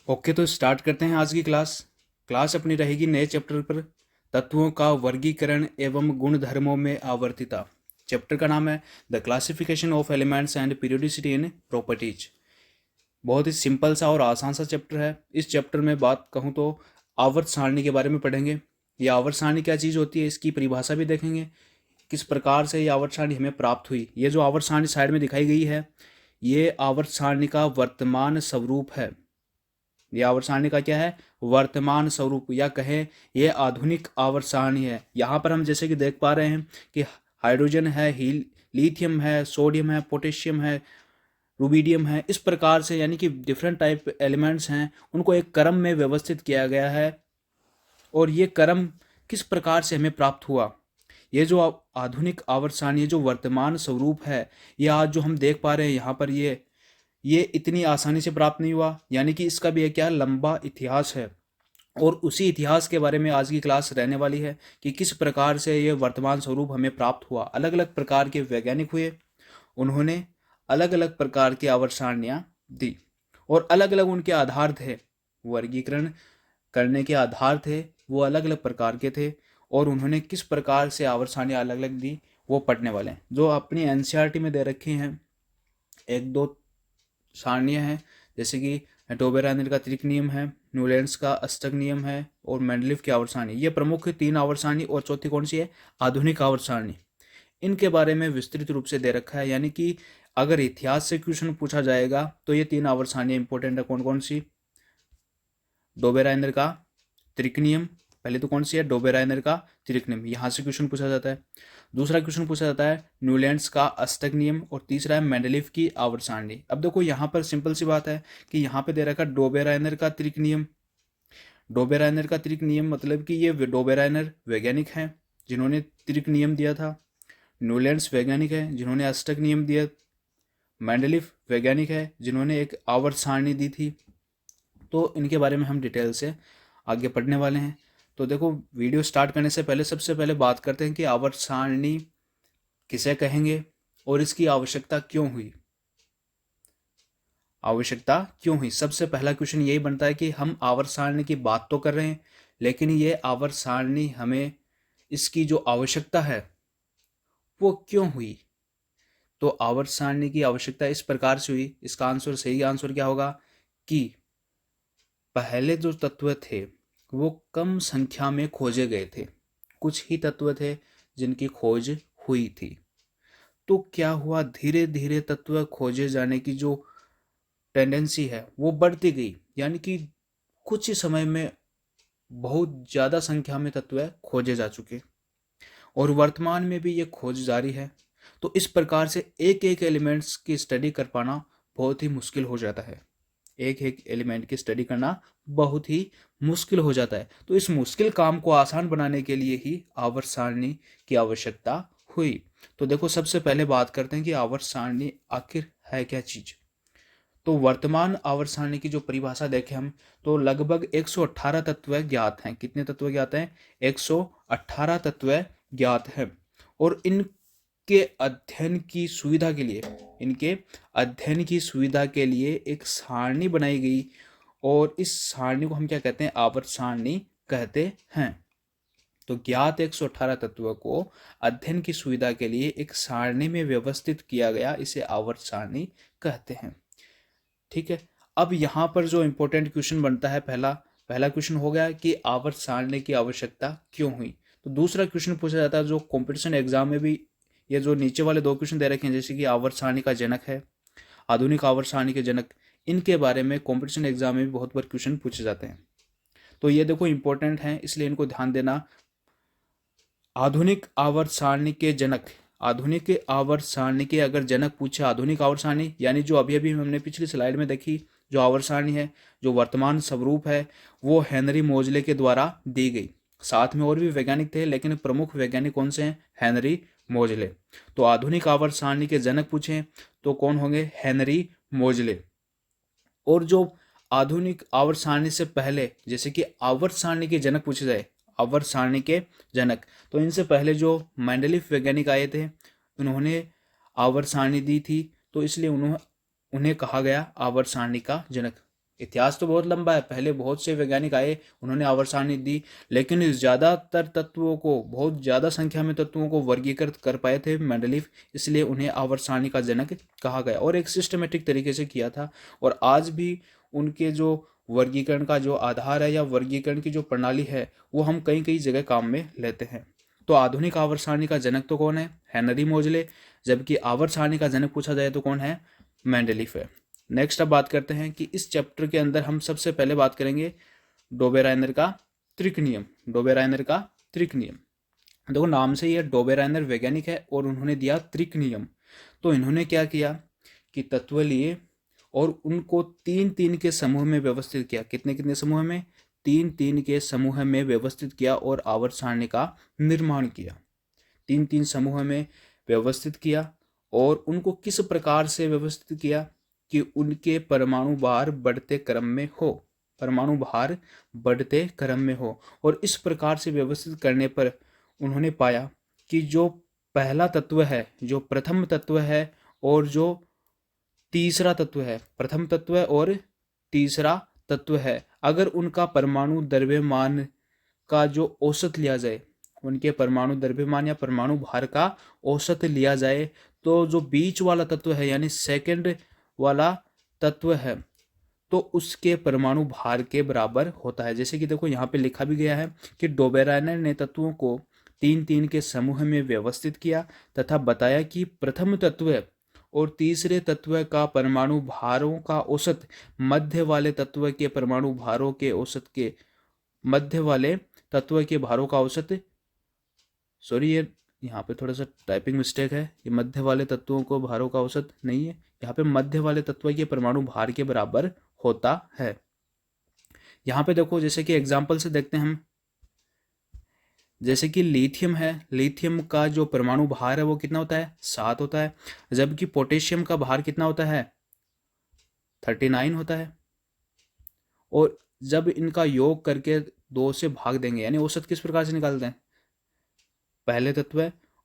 Okay, तो start करते हैं आज की क्लास। क्लास अपनी रहेगी नए चैप्टर पर, तत्वों का वर्गीकरण एवं गुणधर्मों में आवर्तिता। चैप्टर का नाम है the classification of elements and periodicity in properties. बहुत ही सिंपल सा और आसान सा चैप्टर है। इस चैप्टर में बात कहूँ तो आवर्त सारणी के बारे में पढ़ेंगे। ये आवर्त सारणी क्या चीज़ होती है, इसकी परिभाषा भी देखेंगे, किस प्रकार से ये आवर्त सारणी हमें प्राप्त हुई। ये जो आवर्त सारणी साइड में दिखाई गई है, ये आवर्त सारणी का वर्तमान स्वरूप है। ये आवर्त सारणी का क्या है, वर्तमान स्वरूप, या कहें ये आधुनिक आवर्त सारणी है। यहाँ पर हम जैसे कि देख पा रहे हैं कि हाइड्रोजन है, लिथियम है, सोडियम है, पोटेशियम है, रुबिडियम है। इस प्रकार से यानी कि डिफरेंट टाइप एलिमेंट्स हैं, उनको एक क्रम में व्यवस्थित किया गया है। और ये क्रम किस प्रकार से हमें प्राप्त हुआ, ये जो आधुनिक आवर्त सारणी, जो वर्तमान स्वरूप है, ये आज जो हम देख पा रहे हैं यहाँ पर, ये इतनी आसानी से प्राप्त नहीं हुआ। यानी कि इसका भी एक क्या लंबा इतिहास है। और उसी इतिहास के बारे में आज की क्लास रहने वाली है कि किस प्रकार से ये वर्तमान स्वरूप हमें प्राप्त हुआ। अलग अलग प्रकार के वैज्ञानिक हुए, उन्होंने अलग अलग प्रकार की आवर्त सारणियाँ दी और अलग अलग उनके आधार थे, वर्गीकरण करने के आधार थे, वो अलग अलग प्रकार के थे। और उन्होंने किस प्रकार से आवर्त सारणियाँ अलग अलग दी, वो पढ़ने वाले हैं। जो अपनी एनसीईआरटी में दे रखी हैं, एक दो सारणियाँ हैं, जैसे कि डोबेराइनर का त्रिक नियम है, न्यूलैंड्स का अष्टक नियम है और मेंडलीव की आवर्त सारणी। ये प्रमुख 3 आवर्त सारणी, और चौथी कौन सी है, आधुनिक आवर्त सारणी। इनके बारे में विस्तृत रूप से दे रखा है। यानी कि अगर इतिहास से क्वेश्चन पूछा जाएगा तो ये 3 आवर्त सारणियाँ इंपॉर्टेंट है। कौन कौन सी, डोबेराइनर का त्रिक नियम, पहले तो कौन सी है, डोबेराइनर का त्रिक नियम, यहाँ से क्वेश्चन पूछा जाता है। दूसरा क्वेश्चन पूछा जाता है न्यूलैंड्स का अष्टक नियम, और तीसरा है मेंडलीव की आवर्त सारणी। अब देखो यहाँ पर सिंपल सी बात है कि यहाँ पे दे रखा डोबेराइनर का त्रिक नियम। डोबेराइनर का त्रिक नियम मतलब कि ये डोबेराइनर वैज्ञानिक हैं जिन्होंने त्रिक नियम दिया था, न्यूलैंड्स वैज्ञानिक है जिन्होंने अष्टक नियम दिया, मेंडलीव वैज्ञानिक है जिन्होंने एक आवर्त सारणी दी थी। तो इनके बारे में हम डिटेल से आगे पढ़ने वाले हैं। तो देखो, वीडियो स्टार्ट करने से पहले सबसे पहले बात करते हैं कि आवर्त सारणी किसे कहेंगे और इसकी आवश्यकता क्यों हुई। आवश्यकता क्यों हुई, सबसे पहला क्वेश्चन यही बनता है कि हम आवर्त सारणी की बात तो कर रहे हैं, लेकिन ये आवर्त सारणी हमें, इसकी जो आवश्यकता है वो क्यों हुई। तो आवर्त सारणी की आवश्यकता इस प्रकार से हुई, इसका आंसर, सही आंसर क्या होगा कि पहले जो तत्व थे वो कम संख्या में खोजे गए थे, कुछ ही तत्व थे जिनकी खोज हुई थी। तो क्या हुआ, धीरे धीरे तत्व खोजे जाने की जो टेंडेंसी है वो बढ़ती गई। यानी कि कुछ ही समय में बहुत ज़्यादा संख्या में तत्व खोजे जा चुके, और वर्तमान में भी ये खोज जारी है। तो इस प्रकार से एक एक एलिमेंट्स की स्टडी कर पाना बहुत ही मुश्किल हो जाता है। एक एक एलिमेंट की स्टडी करना बहुत ही मुश्किल हो जाता है। तो इस मुश्किल काम को आसान बनाने के लिए ही आवर्त सारणी की आवश्यकता हुई। तो देखो, सबसे पहले बात करते हैं कि आवर्त सारणी आखिर है क्या चीज। तो वर्तमान आवर्त सारणी की जो परिभाषा देखें हम, तो लगभग 118 तत्व ज्ञात हैं। कितने तत्व ज्ञात हैं, 118 तत्व ज्ञात हैं। और इनके अध्ययन की सुविधा के लिए, इनके अध्ययन की सुविधा के लिए एक सारणी बनाई गई, और इस सारणी को हम क्या कहते हैं, आवर्त सारणी कहते हैं। तो ज्ञात 118 तत्वों को अध्ययन की सुविधा के लिए एक सारणी में व्यवस्थित किया गया, इसे आवर्त सारणी कहते हैं। ठीक है, अब यहाँ पर जो इंपॉर्टेंट क्वेश्चन बनता है, पहला क्वेश्चन हो गया कि आवर्त सारणी की आवश्यकता क्यों हुई। तो दूसरा क्वेश्चन पूछा जाता है जो कॉम्पिटिशन एग्जाम में भी, ये जो नीचे वाले 2 क्वेश्चन दे रखे हैं, जैसे कि आवर्त सारणी का जनक है, आधुनिक आवर्त सारणी के जनक, इनके बारे में कॉम्पिटिशन एग्जाम में भी बहुत बार क्वेश्चन पूछे जाते हैं। तो ये देखो इंपॉर्टेंट है, इसलिए इनको ध्यान देना। आधुनिक आवर्त सारणी के जनक, आधुनिक आवर्त सारणी के अगर जनक पूछे, आधुनिक आवर्त सारणी यानी जो अभी अभी हमने पिछली स्लाइड में देखी, जो आवर्त सारणी है, जो वर्तमान स्वरूप है, वो हेनरी मोजले के द्वारा दी गई। साथ में और भी वैज्ञानिक थे, लेकिन प्रमुख वैज्ञानिक कौन से हैं, हेनरी मोजले। तो आधुनिक आवर्त सारणी के जनक पूछे तो कौन होंगे, हेनरी मोजले। और जो आधुनिक आवर्त सारणी से पहले, जैसे कि आवर्त सारणी के जनक पूछे जाए, आवर्त सारणी के जनक, तो इनसे पहले जो मेंडलीव वैज्ञानिक आए थे, उन्होंने आवर्त सारणी दी थी, तो इसलिए उन्हें कहा गया आवर्त सारणी का जनक। इतिहास तो बहुत लंबा है, पहले बहुत से वैज्ञानिक आए, उन्होंने आवर्त सारणी दी, लेकिन ज़्यादातर तत्वों को, बहुत ज़्यादा संख्या में तत्वों को वर्गीकृत कर पाए थे मेंडलीफ, इसलिए उन्हें आवर्त सारणी का जनक कहा गया और एक सिस्टमेटिक तरीके से किया था। और आज भी उनके जो वर्गीकरण का जो आधार है या वर्गीकरण की जो प्रणाली है वो हम कई कई जगह काम में लेते हैं। तो आधुनिक आवर्त सारणी का जनक तो कौन है? हेनरी मोजले। जबकि आवर्त सारणी का जनक पूछा जाए तो कौन है? मेंडलीफ है। नेक्स्ट अब बात करते हैं कि इस चैप्टर के अंदर हम सबसे पहले बात करेंगे डोबेराइनर का त्रिक नियम। डोबेराइनर का त्रिक नियम, देखो नाम से ही डोबेराइनर वैज्ञानिक है और उन्होंने दिया त्रिक नियम। तो इन्होंने क्या किया कि तत्व लिए और उनको तीन तीन के समूह में व्यवस्थित किया। कितने कितने समूह में? तीन तीन के समूह में व्यवस्थित किया और आवर्त सारणी का निर्माण किया। तीन तीन समूह में व्यवस्थित किया और उनको किस प्रकार से व्यवस्थित किया कि उनके परमाणु भार बढ़ते क्रम में हो, परमाणु भार बढ़ते क्रम में हो। और इस प्रकार से व्यवस्थित करने पर उन्होंने पाया कि जो पहला तत्व है, जो प्रथम तत्व है और जो तीसरा तत्व है, प्रथम तत्व और तीसरा तत्व है, अगर उनका परमाणु द्रव्यमान का जो औसत लिया जाए, उनके परमाणु द्रव्यमान या परमाणु भार का औसत लिया जाए, तो जो बीच वाला तत्व है यानी सेकंड वाला तत्व है तो उसके परमाणु भार के बराबर होता है। जैसे कि देखो यहाँ पे लिखा भी गया है कि डोबेराइनर ने तत्वों को तीन तीन के समूह में व्यवस्थित किया तथा बताया कि प्रथम तत्व और तीसरे तत्व का परमाणु भारों का औसत मध्य वाले तत्व के परमाणु भारों के औसत के मध्य वाले तत्व के भारों का औसत, सॉरी ये यहाँ पे थोड़ा सा टाइपिंग मिस्टेक है, ये मध्य वाले तत्वों को भारों का औसत नहीं है, यहाँ पे मध्य वाले तत्व के परमाणु भार के बराबर होता है। यहाँ पे देखो जैसे कि एग्जाम्पल से देखते हैं हम, जैसे कि लिथियम है, लिथियम का जो परमाणु भार है वो कितना होता है? 7 होता है। जबकि पोटेशियम का भार कितना होता है? 39 होता है। और जब इनका योग करके 2 से भाग देंगे, यानी औसत किस प्रकार से निकालते हैं? पहले तत्व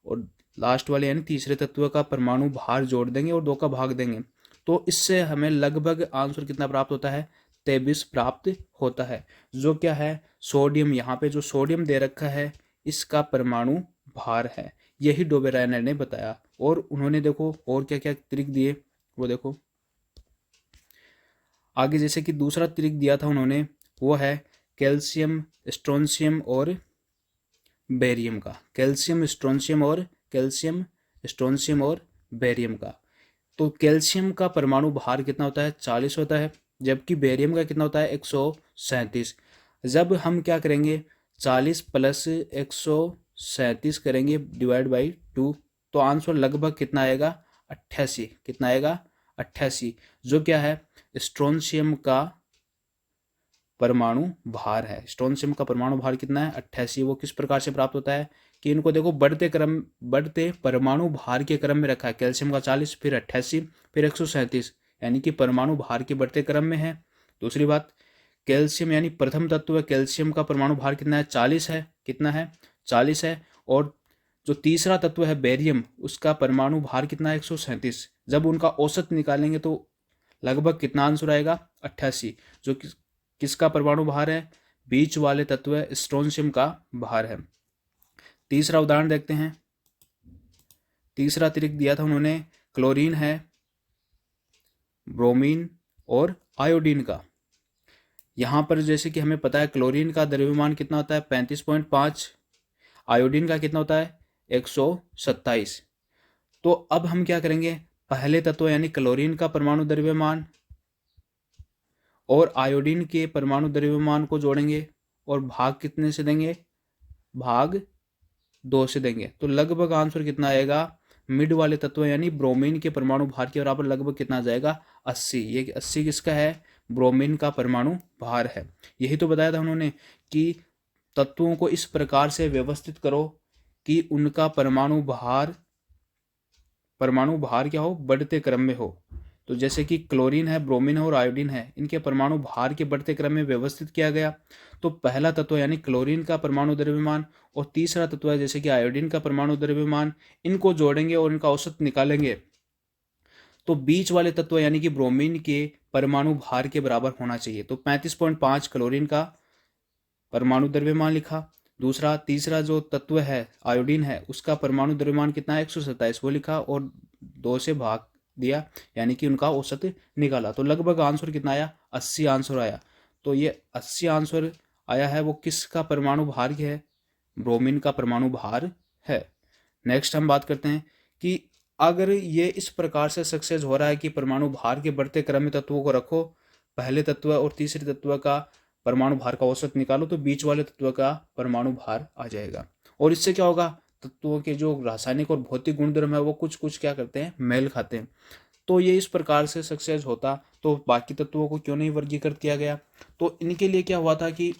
और लास्ट वाले यानी तीसरे तत्व का परमाणु भार जोड़ देंगे और 2 का भाग देंगे, तो इससे हमें लगभग आंसर कितना प्राप्त होता है? 23 प्राप्त होता है। जो क्या है? सोडियम। यहाँ पे जो सोडियम दे रखा है इसका परमाणु भार है, यही डोबेराइनर ने बताया। और उन्होंने देखो और क्या क्या त्रिक दिए वो देखो आगे। जैसे कि दूसरा त्रिक दिया था उन्होंने, वो है कैल्शियम, स्ट्रोंशियम और बेरियम का। कैल्शियम, स्ट्रोंशियम और कैल्शियम, स्ट्रोंशियम और बेरियम का। तो कैल्शियम का परमाणु भार कितना होता है? 40 होता है। जबकि बेरियम का कितना होता है? 137। जब हम क्या करेंगे? 40 प्लस 137 करेंगे डिवाइड बाई 2, तो आंसर लगभग कितना आएगा? 88। कितना आएगा? 88। जो क्या है? स्ट्रोंशियम का परमाणु भार है। स्ट्रोंशियम का परमाणु भार कितना है? 88। वो किस प्रकार से प्राप्त होता है कि इनको देखो बढ़ते परमाणु भार के क्रम में रखा है। कैल्शियम का 40, फिर 88, फिर 137, यानी कि परमाणु भार के बढ़ते क्रम में है। दूसरी बात, कैल्शियम यानी प्रथम तत्व कैल्शियम का परमाणु भार कितना है? 40 है। कितना है? 40 है। और जो तीसरा तत्व है बेरियम, उसका परमाणु भार कितना है? 137। जब उनका औसत निकालेंगे तो लगभग कितना आंसर आएगा? 88। जो किसका परमाणु भार है? बीच वाले तत्व स्ट्रोंशियम का भार है। तीसरा उदाहरण देखते हैं। तीसरा अतिरिक्त दिया था उन्होंने, क्लोरीन है, ब्रोमीन और आयोडीन का। यहाँ पर जैसे कि हमें पता है क्लोरीन का द्रव्यमान कितना होता है? 35.5। आयोडीन का कितना होता है? 127। तो अब हम क्या करेंगे? पहले तत्व यानी क्लोरीन का परमाणु द्रव्यमान और आयोडीन के परमाणु द्रव्यमान को जोड़ेंगे और भाग कितने से देंगे? भाग 2 से देंगे। तो लगभग आंसर कितना आएगा? मिड वाले तत्व यानी ब्रोमीन के परमाणु भार के बराबर लगभग कितना आ जाएगा? 80। ये 80 किसका है? ब्रोमीन का परमाणु भार है। यही तो बताया था उन्होंने कि तत्वों को इस प्रकार से व्यवस्थित करो कि उनका परमाणु भार क्या हो? बढ़ते क्रम में हो। तो जैसे कि क्लोरीन है, ब्रोमीन है और आयोडीन है, इनके परमाणु भार के बढ़ते क्रम में व्यवस्थित किया गया। तो पहला तत्व यानी क्लोरीन का परमाणु द्रव्यमान और तीसरा तत्व है जैसे कि आयोडीन का परमाणु द्रव्यमान, इनको जोड़ेंगे और इनका औसत निकालेंगे। तो बीच वाले तत्व यानी कि ब्रोमीन के परमाणु भार के बराबर होना चाहिए। तो 35.5 क्लोरीन का परमाणु द्रव्यमान लिखा। दूसरा तीसरा जो तत्व है आयोडीन है, उसका परमाणु द्रव्यमान कितना है 127, वो लिखा और 2 से भाग दिया, यानी कि उनका औसत निकाला। तो लगभग आंसर कितना आया, 80 आंसर आया। तो ये 80 आंसर आया है, वो किसका परमाणु भार है, ब्रोमीन का परमाणु भार है। नेक्स्ट हम बात करते हैं कि अगर ये इस प्रकार से सक्सेस हो रहा है कि परमाणु भार के बढ़ते क्रम में तत्वों को रखो, पहले तत्व और तीसरे तत्व का परमाणु भार का औसत निकालो, तो बीच वाले तत्व का परमाणु भार आ जाएगा। और इससे क्या होगा, तत्वों के जो रासायनिक और भौतिक गुणधर्म है वो कुछ कुछ क्या करते हैं, मेल खाते हैं। तो ये इस प्रकार से सक्सेस होता तो बाकी तत्वों को क्यों नहीं वर्गीकृत किया गया। तो इनके लिए क्या हुआ था कि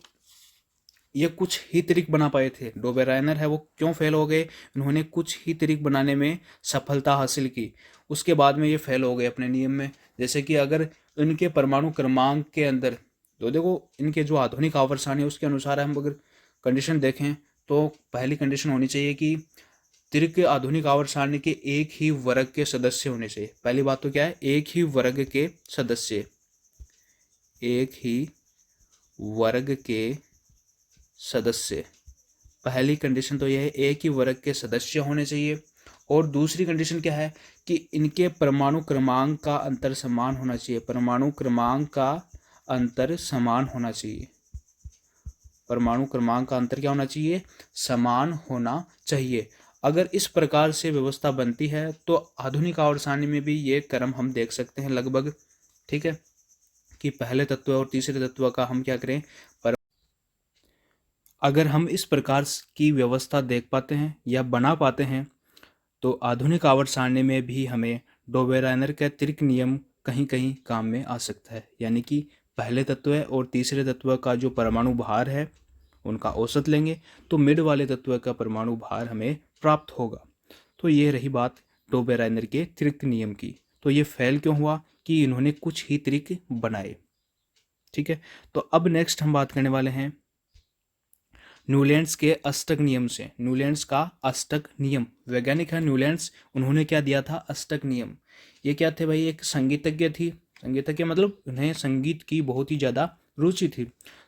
ये कुछ ही तरीक बना पाए थे। डोबेरायनर है वो क्यों फेल हो गए, इन्होंने कुछ ही तरीक बनाने में सफलता हासिल की, उसके बाद में ये फेल हो गए अपने नियम में। जैसे कि अगर इनके परमाणु क्रमांक के अंदर, तो देखो इनके जो आधुनिक आवर्त सारणी है उसके अनुसार हम अगर कंडीशन देखें तो पहली कंडीशन होनी चाहिए कि त्रिक आधुनिक आवर्त सारणी के एक ही वर्ग के सदस्य होने चाहिए। पहली बात तो क्या है, एक ही वर्ग के सदस्य, एक ही वर्ग के सदस्य, पहली कंडीशन तो यह है एक ही वर्ग के सदस्य होने चाहिए। और दूसरी कंडीशन क्या है कि इनके परमाणु क्रमांक का अंतर समान होना चाहिए, परमाणु क्रमांक का अंतर समान होना चाहिए, परमाणु क्रमांक का अंतर क्या होना चाहिए, समान होना चाहिए। अगर इस प्रकार से व्यवस्था बनती है तो आधुनिक आवर्त सारणी में भी ये क्रम हम देख सकते हैं लगभग, ठीक है, कि पहले तत्व और तीसरे तत्व का हम क्या करें, पर अगर हम इस प्रकार की व्यवस्था देख पाते हैं या बना पाते हैं तो आधुनिक आवर्त सारणी में भी हमें डोबेरायनर का त्रिक नियम कहीं कहीं काम में आ सकता है। यानी कि पहले तत्व और तीसरे तत्व का जो परमाणु भार है उनका औसत लेंगे तो मिड वाले तत्व का परमाणु भार हमें प्राप्त होगा। तो ये रही बात डोबेरायनर के त्रिक नियम की। तो ये फेल क्यों हुआ कि इन्होंने कुछ ही त्रिक बनाए, ठीक है। तो अब नेक्स्ट हम बात करने वाले हैं न्यूलैंड्स के अष्टक नियम से। न्यूलैंड्स का अष्टक नियम, वैज्ञानिक है न्यूलैंड्स, उन्होंने क्या दिया था, अष्टक नियम। ये क्या थे भाई, एक संगीतज्ञ थी, संगीतज्ञ मतलब उन्हें संगीत की बहुत ही ज़्यादा रुचि थी।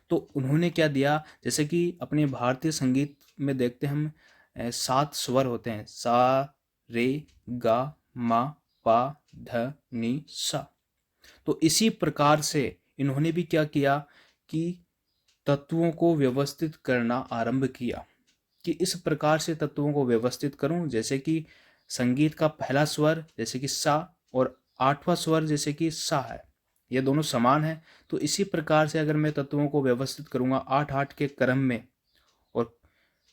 तो उन्होंने क्या दिया, जैसे कि अपने भारतीय संगीत में देखते हम 7 स्वर होते हैं, सा रे गा मा पा ध नी सा। तो इसी प्रकार से इन्होंने भी क्या किया कि तत्वों को व्यवस्थित करना आरंभ किया, कि इस प्रकार से तत्वों को व्यवस्थित करूं जैसे कि संगीत का पहला स्वर जैसे कि सा और 8वां स्वर जैसे कि सा है, ये दोनों समान है। तो इसी प्रकार से अगर मैं तत्वों को व्यवस्थित करूंगा 8-8 के क्रम में, और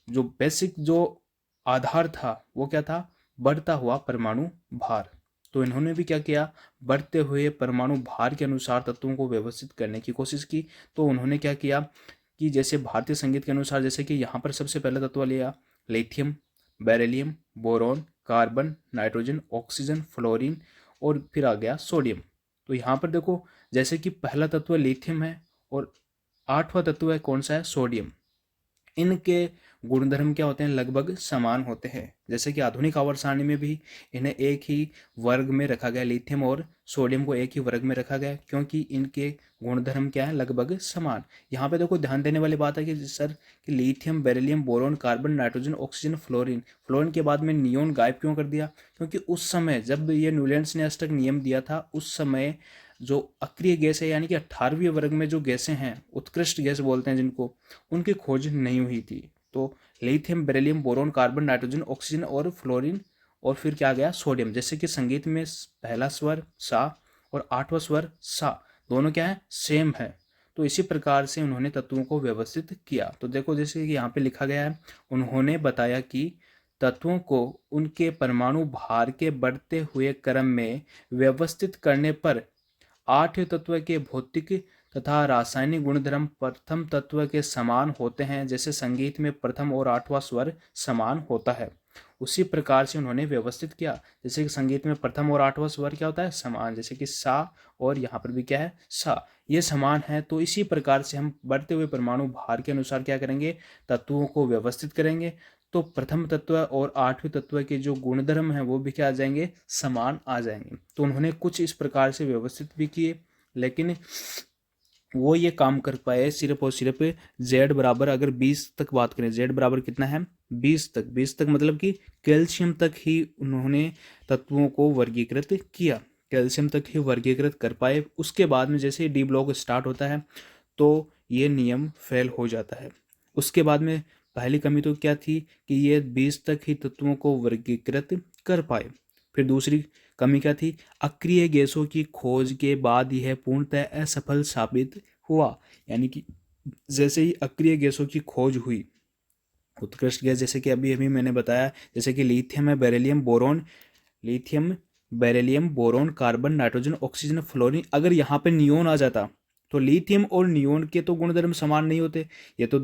जो बेसिक जो आधार था वो क्या था, बढ़ता हुआ परमाणु भार। तो इन्होंने भी क्या किया, बढ़ते हुए परमाणु भार के अनुसार तत्वों को व्यवस्थित करने की कोशिश की। तो उन्होंने क्या किया कि जैसे भारतीय संगीत के अनुसार, जैसे कि यहाँ पर सबसे पहला तत्व लिया lithium, beryllium, boron, carbon, nitrogen, oxygen, fluorine और फिर आ गया सोडियम। तो यहाँ पर देखो जैसे कि पहला तत्व लिथियम है और 8वां तत्व है कौन सा है, सोडियम। इनके गुणधर्म क्या होते हैं, लगभग समान होते हैं। जैसे कि आधुनिक आवर्त सारणी में भी इन्हें एक ही वर्ग में रखा गया, लिथियम और सोडियम को एक ही वर्ग में रखा गया, क्योंकि इनके गुणधर्म क्या है, लगभग समान। यहाँ पे देखो ध्यान देने वाली बात है कि सर कि lithium, beryllium, boron, carbon, nitrogen, oxygen, fluorine, fluorine के बाद में नियोन गायब क्यों कर दिया, क्योंकि उस समय जब ये न्यूलैंड्स ने अष्टक नियम दिया था उस समय जो अक्रिय गैस है यानी कि 18वें वर्ग में जो गैसें हैं, उत्कृष्ट गैस बोलते हैं जिनको, उनकी खोज नहीं हुई थी। तो lithium, beryllium, boron, carbon, nitrogen, oxygen और फ्लोरीन और फिर क्या गया, सोडियम। जैसे कि संगीत में पहला स्वर सा और 8वां स्वर सा दोनों क्या है, सेम है। तो इसी प्रकार से उन्होंने तत्वों को व्यवस्थित किया। तो देखो जैसे कि यहाँ पे लिखा गया है, उन्होंने बताया कि तत्वों को उनके परमाणु भार के बढ़ते हुए क्रम में व्यवस्थित करने पर 8 तत्व के भौतिक तथा रासायनिक गुणधर्म प्रथम तत्व के समान होते हैं, जैसे संगीत में प्रथम और 8वां स्वर समान होता है। उसी प्रकार से उन्होंने व्यवस्थित किया, जैसे कि संगीत में प्रथम और 8वां स्वर क्या होता है, समान, जैसे कि सा और यहाँ पर भी क्या है, सा, ये समान है। तो इसी प्रकार से हम बढ़ते हुए परमाणु भार के अनुसार क्या करेंगे, तत्वों को व्यवस्थित करेंगे। तो प्रथम तत्व और 8वें तत्व के जो गुणधर्म हैं वो भी क्या आ जाएंगे, समान आ जाएंगे। तो उन्होंने कुछ इस प्रकार से व्यवस्थित भी किए लेकिन वो ये काम कर पाए सिर्फ और सिर्फ जेड बराबर, अगर 20 तक बात करें, जेड बराबर कितना है 20 तक मतलब कि कैल्शियम तक ही उन्होंने तत्वों को वर्गीकृत किया, कैल्शियम तक ही वर्गीकृत कर पाए। उसके बाद में जैसे डी ब्लॉक स्टार्ट होता है तो ये नियम फेल हो जाता है। उसके बाद में पहली कमी तो क्या थी कि ये 20 तक ही तत्वों को वर्गीकृत कर पाए। फिर दूसरी कमी क्या थी, अक्रिय गैसों की खोज के बाद यह पूर्णतः असफल साबित हुआ। यानी कि जैसे ही अक्रिय गैसों की खोज हुई, उत्कृष्ट गैस जैसे कि अभी अभी मैंने बताया, जैसे कि लिथियम है, beryllium boron carbon nitrogen oxygen fluorine, अगर यहाँ पे नियोन आ जाता तो लिथियम और नियोन के तो गुणधर्म समान नहीं होते, ये तो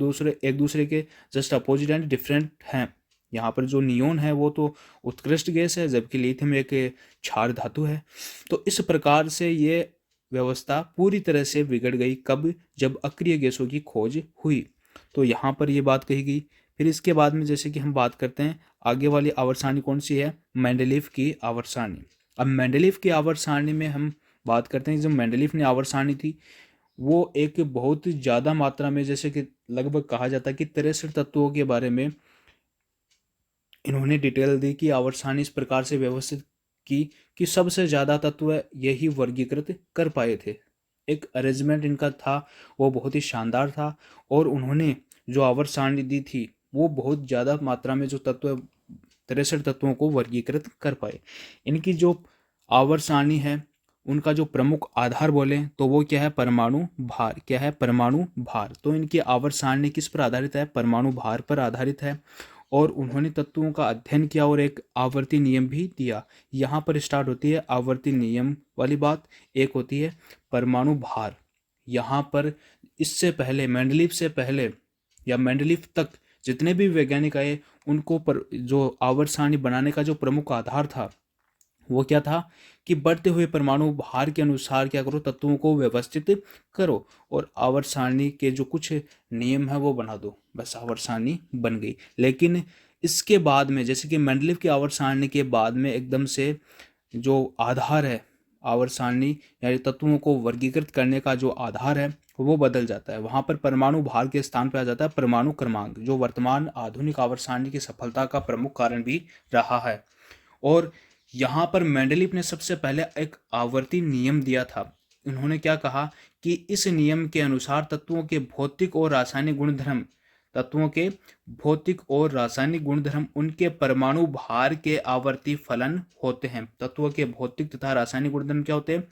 एक दूसरे के जस्ट अपोजिट एंड डिफरेंट हैं। यहाँ पर जो नियोन है वो तो उत्कृष्ट गैस है, जबकि लिथियम एक क्षार धातु है। तो इस प्रकार से ये व्यवस्था पूरी तरह से बिगड़ गई। कब? जब अक्रिय गैसों की खोज हुई। तो यहाँ पर ये बात कही गई। फिर इसके बाद में जैसे कि हम बात करते हैं आगे वाली आवर्त सारणी कौन सी है, मेंडलीव की आवर्त सारणी। अब मेंडलीव की आवर्त सारणी में हम बात करते हैं, जो मेंडलीव ने आवर्त सारणी थी वो एक बहुत ज़्यादा मात्रा में, जैसे कि लगभग कहा जाता है कि 63 तत्वों के बारे में इन्होंने डिटेल दी कि आवर्त सारणी इस प्रकार से व्यवस्थित की कि सबसे ज़्यादा तत्व यही वर्गीकृत कर पाए थे। एक अरेंजमेंट इनका था वो बहुत ही शानदार था, और उन्होंने जो आवर्त सारणी दी थी वो बहुत ज़्यादा मात्रा में जो 63 तत्वों को वर्गीकृत कर पाए। इनकी जो आवर्त सारणी है उनका जो प्रमुख आधार बोले तो वो क्या है, परमाणु भार। क्या है? परमाणु भार। तो इनकी आवर्त सारणी किस पर आधारित है? परमाणु भार पर आधारित है। और उन्होंने तत्वों का अध्ययन किया और एक आवर्ती नियम भी दिया। यहाँ पर स्टार्ट होती है आवर्ती नियम वाली बात, एक होती है परमाणु भार। यहाँ पर इससे पहले, मेंडलीव से पहले या मेंडलीव तक जितने भी वैज्ञानिक आए उनको जो आवर्त सारणी बनाने का जो प्रमुख आधार था वो क्या था कि बढ़ते हुए परमाणु भार के अनुसार क्या करो, तत्वों को व्यवस्थित करो और आवर्त सारणी के जो कुछ नियम है वो बना दो, बस आवर्त सारणी बन गई। लेकिन इसके बाद में जैसे कि मेंडलीव की आवर्त सारणी के बाद में एकदम से जो आधार है आवर्त सारणी यानी तत्वों को वर्गीकृत करने का जो आधार है वो बदल जाता है। वहाँ पर परमाणु भार के स्थान पर आ जाता है परमाणु क्रमांक, जो वर्तमान आधुनिक आवर्त सारणी की सफलता का प्रमुख कारण भी रहा है। और यहाँ पर मेंडलीव ने सबसे पहले एक आवर्ती नियम दिया था। उन्होंने क्या कहा कि इस नियम के अनुसार तत्वों के भौतिक और रासायनिक गुणधर्म उनके परमाणु भार के आवर्ती फलन होते हैं। तत्वों के भौतिक तथा रासायनिक गुणधर्म क्या होते हैं?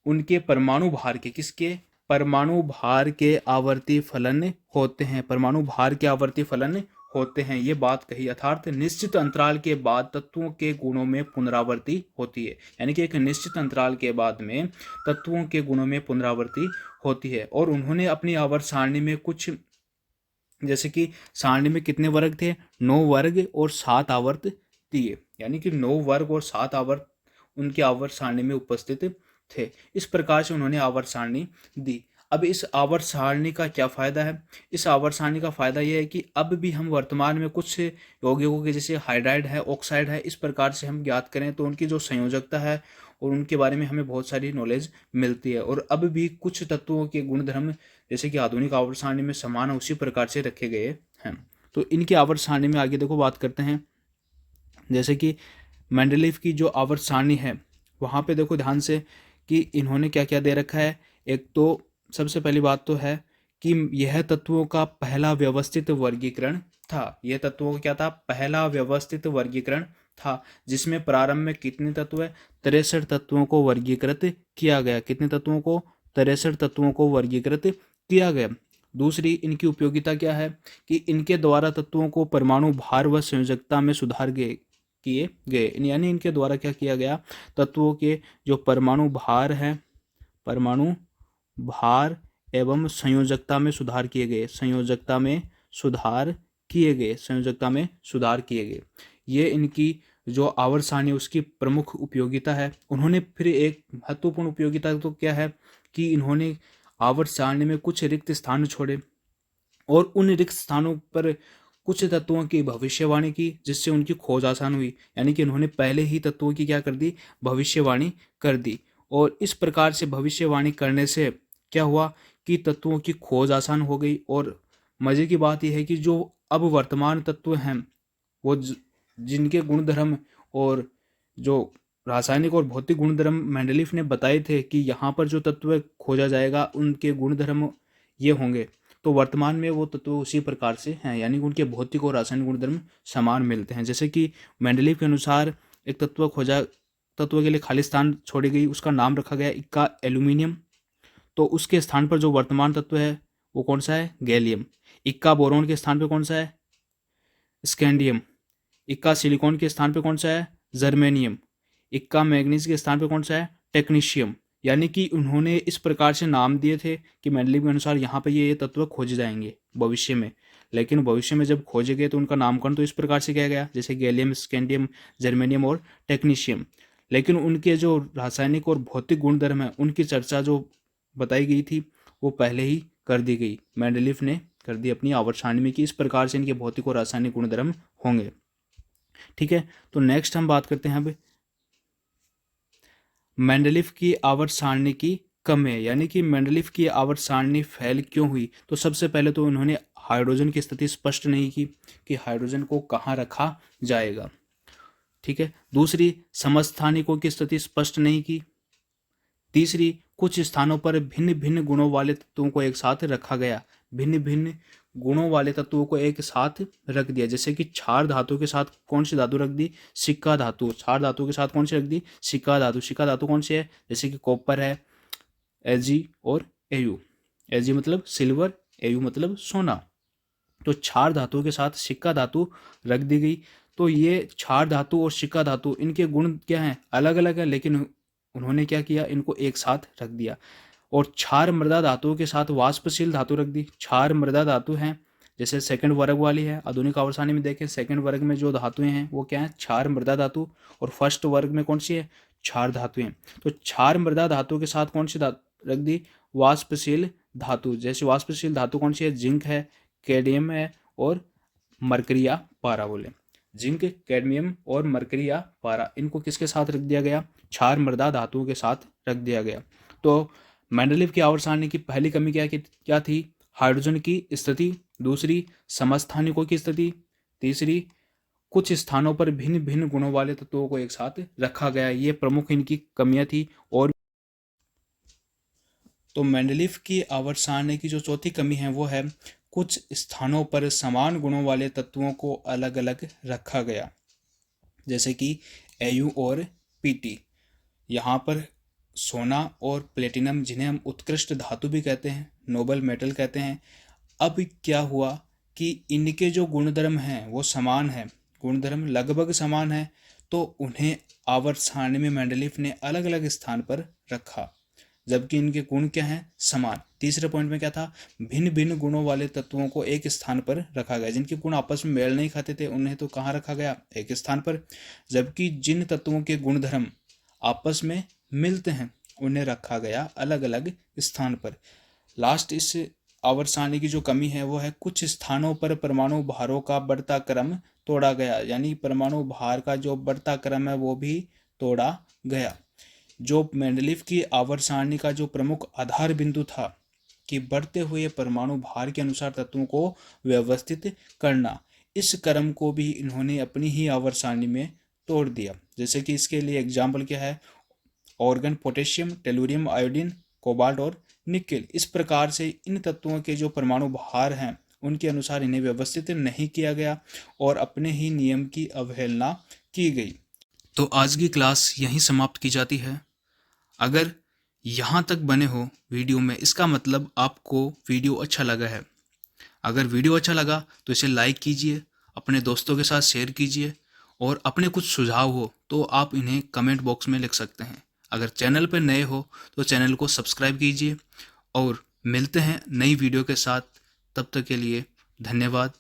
उनके परमाणु भार के, किसके? परमाणु भार के आवर्ती फलन होते हैं। परमाणु भार के आवर्ती फलन होते हैं, ये बात कही। अर्थात निश्चित अंतराल के बाद तत्वों के गुणों में पुनरावृत्ति होती है। यानी कि एक निश्चित अंतराल के बाद में तत्वों के गुणों में पुनरावृत्ति होती है। और उन्होंने अपनी आवर्त सारणी में कुछ, जैसे कि सारणी में कितने वर्ग थे? 9 वर्ग और 7 आवर्त दिए। यानी कि 9 वर्ग और 7 आवर्त उनके आवर्त सारणी में उपस्थित थे। इस प्रकार से उन्होंने आवर्त सारणी दी। अब इस आवर्त सारणी का क्या फ़ायदा है? इस आवर्त सारणी का फ़ायदा यह है कि अब भी हम वर्तमान में कुछ यौगिकों के, जैसे हाइड्राइड है, ऑक्साइड है, इस प्रकार से हम ज्ञात करें तो उनकी जो संयोजकता है और उनके बारे में हमें बहुत सारी नॉलेज मिलती है। और अब भी कुछ तत्वों के गुणधर्म जैसे कि आधुनिक आवर्त सारणी में समान उसी प्रकार से रखे गए हैं। तो इनकी आवर्त सारणी में आगे देखो बात करते हैं। जैसे कि मेंडलीव की जो आवर्त सारणी है वहाँ पे देखो ध्यान से कि इन्होंने क्या क्या दे रखा है। एक तो सबसे पहली बात तो है कि यह तत्वों का पहला व्यवस्थित वर्गीकरण था। यह तत्वों का क्या था? पहला व्यवस्थित वर्गीकरण था, जिसमें प्रारंभ में कितने तत्व है? 63 तत्वों को वर्गीकृत किया गया। कितने तत्वों को? 63 तत्वों को वर्गीकृत किया गया। दूसरी इनकी उपयोगिता क्या है कि इनके द्वारा तत्वों को परमाणु भार व संयोजकता में सुधार किए गए। यानी इनके द्वारा क्या किया गया? तत्वों के जो परमाणु भार एवं संयोजकता में सुधार किए गए। संयोजकता में सुधार किए गए। ये इनकी जो आवर्त सारणी उसकी प्रमुख उपयोगिता है। उन्होंने फिर एक महत्वपूर्ण उपयोगिता तो क्या है कि इन्होंने आवर्त सारणी में कुछ रिक्त स्थान छोड़े और उन रिक्त स्थानों पर कुछ तत्वों की भविष्यवाणी की, जिससे उनकी खोज आसान हुई। यानी कि उन्होंने पहले ही तत्वों की क्या कर दी? भविष्यवाणी कर दी। और इस प्रकार से भविष्यवाणी करने से क्या हुआ कि तत्वों की खोज आसान हो गई। और मज़े की बात यह है कि जो अब वर्तमान तत्व हैं वो जिनके गुणधर्म और जो रासायनिक और भौतिक गुणधर्म मेंडलीफ ने बताए थे कि यहाँ पर जो तत्व खोजा जाएगा उनके गुणधर्म ये होंगे, तो वर्तमान में वो तत्व उसी प्रकार से हैं, यानी कि उनके भौतिक और रासायनिक गुणधर्म समान मिलते हैं। जैसे कि मेंडलीफ के अनुसार एक तत्व के लिए खाली स्थान छोड़ी गई, उसका नाम रखा गया इक्का एल्यूमिनियम। तो उसके स्थान पर जो वर्तमान तत्व है वो कौन सा है? गैलियम। इक्का बोरोन के स्थान पर कौन सा है? स्कैंडियम। इक्का सिलिकॉन के स्थान पर कौन सा है? जर्मेनियम। इक्का मैग्नीज के स्थान पर कौन सा है? टेक्नीशियम। यानी कि उन्होंने इस प्रकार से नाम दिए थे कि मेंडलीफ के अनुसार यहाँ पर ये तत्व खोजे जाएंगे भविष्य में, लेकिन भविष्य में जब खोजे गए तो उनका नामकरण तो इस प्रकार से किया गया, जैसे गैलियम, स्कैंडियम, जर्मेनियम और टेक्नीशियम। लेकिन उनके जो रासायनिक और भौतिक गुणधर्म है उनकी चर्चा जो बताई गई थी वो पहले ही कर दी गई, मेंडलीफ ने कर दी अपनी आवर्त सारणी में कि इस प्रकार से इनके भौतिक और रासायनिक गुणधर्म होंगे। ठीक है, तो नेक्स्ट हम बात करते हैं अब मेंडलीफ की आवर्त सारणी की कमियां, यानी कि मेंडलीफ की आवर्त सारणी फेल क्यों हुई। तो सबसे पहले तो उन्होंने हाइड्रोजन की स्थिति स्पष्ट नहीं की कि हाइड्रोजन को कहाँ रखा जाएगा। ठीक है, दूसरी समस्थानिकों की स्थिति स्पष्ट नहीं की। तीसरी, कुछ स्थानों पर भिन्न भिन्न गुणों वाले तत्वों को एक साथ रखा गया, भिन्न भिन्न गुणों वाले तत्वों को एक साथ रख दिया। जैसे कि क्षार धातु के साथ कौन सी धातु रख दी? सिक्का धातु। क्षार धातु के साथ कौन सी रख दी? सिक्का धातु। सिक्का धातु कौन सी है? जैसे कि कॉपर है, Ag और Au। Ag मतलब सिल्वर, Au मतलब सोना। तो क्षार धातु के साथ सिक्का धातु रख दी गई। तो ये क्षार धातु और सिक्का धातु इनके गुण क्या हैं? अलग अलग है, लेकिन उन्होंने क्या किया? इनको एक साथ रख दिया। और क्षार मृदा धातुओं के साथ वाष्पशील धातु रख दी। क्षार मृदा धातु हैं, जैसे सेकंड वर्ग वाली है। आधुनिक आवर्त सारणी में देखें सेकंड वर्ग में जो धातुएं हैं वो क्या है? क्षार मृदा धातु। और फर्स्ट वर्ग में कौन सी है? क्षार धातुएं। तो क्षार मृदा धातु के साथ कौन सी रख दी? वाष्पशील धातु। जैसे वाष्पशील धातु कौन सी है? जिंक है, कैडमियम है और मरकरी या पारा। बोले जिंक, कैडमियम और मरकरी या पारा, इनको किसके साथ रख दिया गया? क्षार मृदा धातुओं के साथ रख दिया गया। तो मेंडलीफ की आवर्त सारणी की पहली कमी क्या थी? हाइड्रोजन की स्थिति। दूसरी, समस्थानिकों की स्थिति। तीसरी, कुछ स्थानों पर भिन्न भिन्न गुणों वाले तत्वों को एक साथ रखा गया। ये प्रमुख इनकी कमियां थी। और तो मेंडलीफ की आवर्त सारणी की जो चौथी कमी है वो है कुछ स्थानों पर समान गुणों वाले तत्वों को अलग अलग रखा गया, जैसे कि Au और Pt। यहाँ पर सोना और प्लेटिनम, जिन्हें हम उत्कृष्ट धातु भी कहते हैं, नोबल मेटल कहते हैं, अब क्या हुआ कि इनके जो गुणधर्म हैं वो समान हैं, गुणधर्म लगभग समान है, तो उन्हें आवर्त सारणी में मेंडलीफ ने अलग अलग स्थान पर रखा, जबकि इनके गुण क्या हैं? समान। तीसरे पॉइंट में क्या था? भिन्न भिन्न गुणों वाले तत्वों को एक स्थान पर रखा गया। जिनके गुण आपस में मेल नहीं खाते थे उन्हें तो कहाँ रखा गया? एक स्थान पर। जबकि जिन तत्वों के गुणधर्म आपस में मिलते हैं उन्हें रखा गया अलग अलग स्थान पर। लास्ट इस आवर्त सारणी की जो कमी है वो है कुछ स्थानों पर परमाणु भारों का बढ़ता क्रम तोड़ा गया, यानी परमाणु भार का जो बढ़ता क्रम है वो भी तोड़ा गया। जो मेंडलीफ की आवर्त सारणी का जो प्रमुख आधार बिंदु था कि बढ़ते हुए परमाणु भार के अनुसार तत्वों को व्यवस्थित करना, इस क्रम को भी इन्होंने अपनी ही आवर्त सारणी में तोड़ दिया। जैसे कि इसके लिए एग्जाम्पल क्या है? Organ, potassium, tellurium, iodine, cobalt और निकेल। इस प्रकार से इन तत्वों के जो परमाणु भार हैं उनके अनुसार इन्हें व्यवस्थित नहीं किया गया और अपने ही नियम की अवहेलना की गई। तो आज की क्लास यहीं समाप्त की जाती है। अगर यहाँ तक बने हो वीडियो में, इसका मतलब आपको वीडियो अच्छा लगा है। अगर वीडियो अच्छा लगा तो इसे लाइक कीजिए, अपने दोस्तों के साथ शेयर कीजिए, और अपने कुछ सुझाव हो तो आप इन्हें कमेंट बॉक्स में लिख सकते हैं। अगर चैनल पर नए हो तो चैनल को सब्सक्राइब कीजिए, और मिलते हैं नई वीडियो के साथ। तब तक के लिए धन्यवाद।